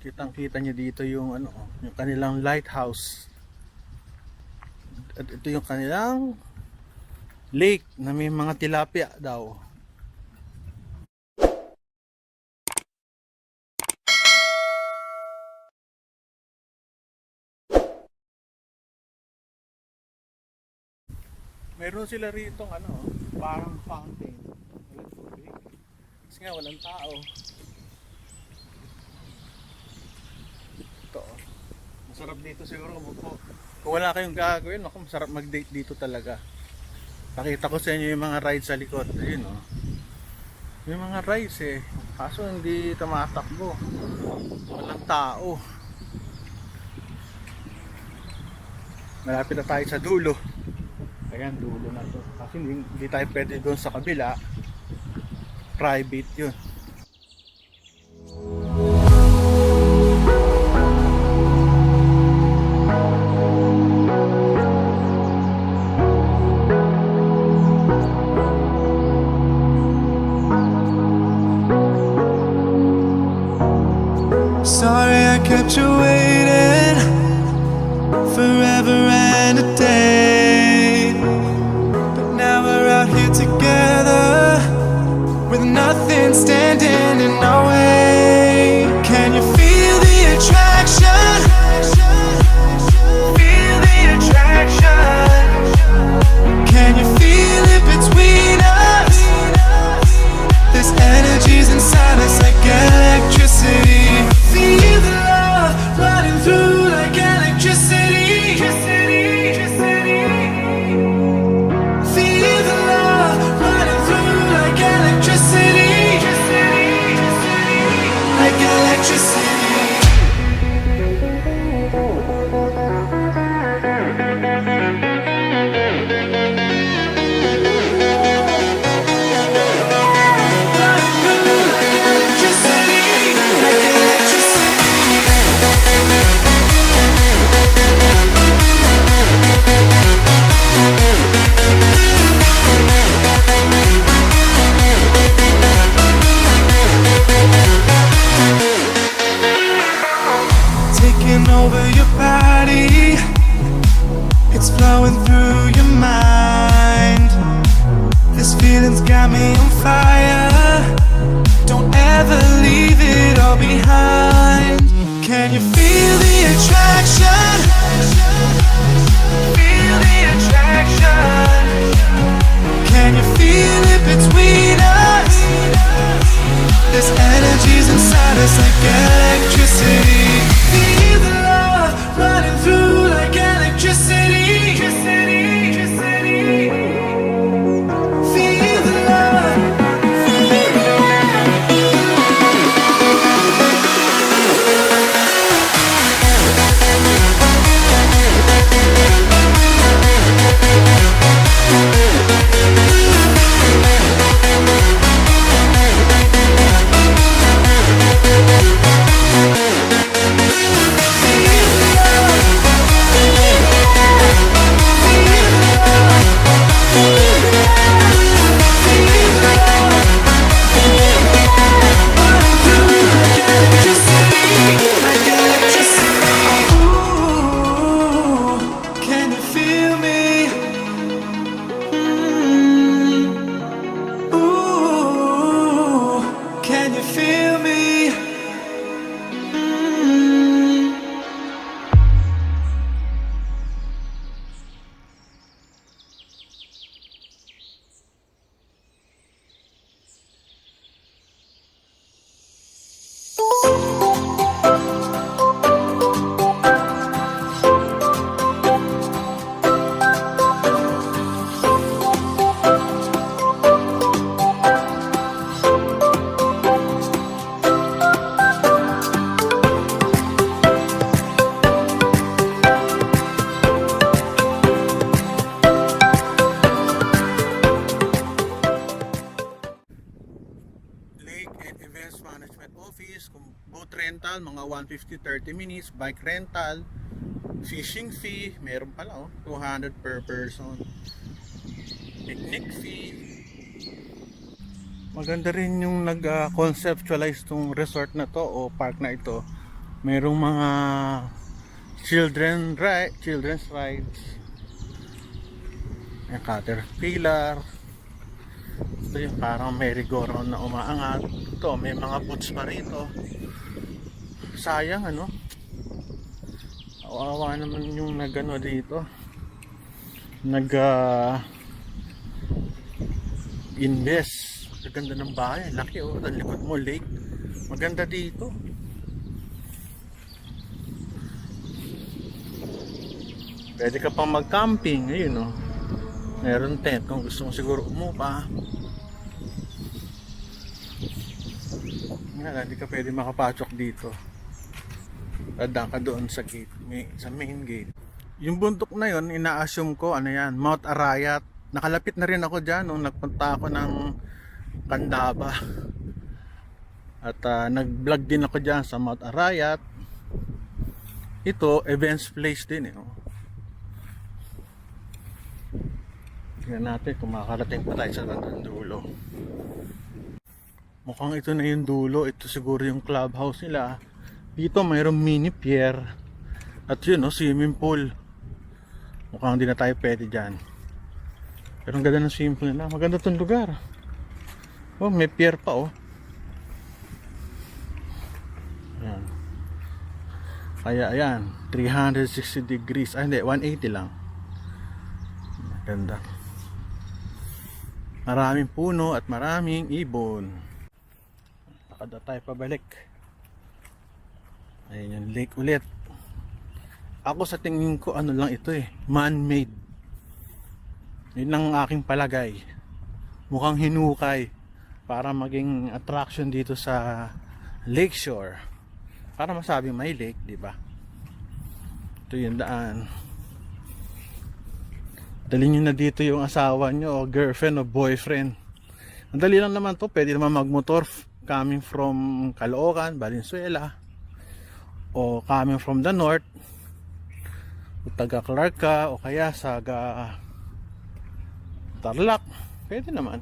Kitang-kita niyo dito yung ano, yung kanilang lighthouse. At ito yung kanilang lake na may mga tilapia daw. Meron sila rito ano, parang fountain. Walang tubig. Kasi nga walang tao. Ito. Masarap dito siguro umupo. Kung wala kayong gagawin, ako masarap mag-date dito talaga. Pakita ko sa inyo yung mga rides sa likod. Ayun oh. Yung mga rides eh. Kaso hindi tumatakbo. Walang tao. Malapit na tayo sa dulo. Ayan, dulo na to. Kasi hindi tayo pwede doon sa kabila. Private yun. Sorry I kept you waiting forever and a day, but now we're out here together with nothing standing in our way. Can you feel the attraction? Feel the attraction. Can you feel it between us? This energy's inside us like electricity. Feel the love running through like electricity. Feel the love running through like electricity. Like electricity. Taking over your body, it's flowing through your mind. This feeling's got me on fire. Don't ever leave it all behind. Can you feel the attraction? Feel the attraction. Can you feel it between us? This energy's inside us like electricity. Feel the love running through like electricity. Feel the love. Can you feel me? Ooh, can you feel me? Lake and Events Management Office, boat rental mga 150-30 minutes, bike rental, fishing fee, meron pala 200 per person, picnic fee. Maganda rin yung nag-conceptualize tong resort na to o park na ito. Merong mga children's rides. Yung Caterpillar. Ito yung parang merry-go-round na umaangat. Ito, may mga boats pa rito. Sayang ano. Awawa naman yung nagano dito. Invest. Maganda ng bahay. Laki oh. Ang likod mo, lake. Maganda dito. Pwede ka pang mag-camping. Ayun oh. Meron tent kung gusto mo siguro umupa. Nga, hindi ka pwede makapasok dito. Dadaan ka doon sa gate, sa main gate. Yung bundok na yon, ina-assume ko, ano yan, Mount Arayat. Nakalapit na rin ako dyan nung nagpunta ako ng Candaba. At nag-vlog din ako dyan sa Mount Arayat. Ito, events place din eh. Oh. Tingnan natin kung makakarating pa tayo sa dulo. Mukhang ito na yung dulo. Ito siguro yung clubhouse nila. Dito mayroong mini pier. At yun, no, swimming pool. Mukhang hindi na tayo pwede dyan. Pero ang ganda ng swimming pool nila. Maganda itong lugar. Oh, may pier pa oh. Ayan. Kaya ayan, 360 degrees. Ay hindi, 180 lang. Ganda. Maraming puno at maraming ibon. Nakada tayo pabalik. Ayun yung lake ulit. Ako sa tingin ko ano lang ito eh, man-made. Yun ang aking palagay. Mukhang hinukay para maging attraction dito sa lakeshore. Para masabing may lake, di ba? Ito yung daan. Dalhin nyo na dito yung asawa nyo o girlfriend o boyfriend. Ang dali lang naman to, pwede naman magmotor coming from Caloocan, Valenzuela, o coming from the north, o taga Clark ka, o kaya sa Tarlac, pwede naman.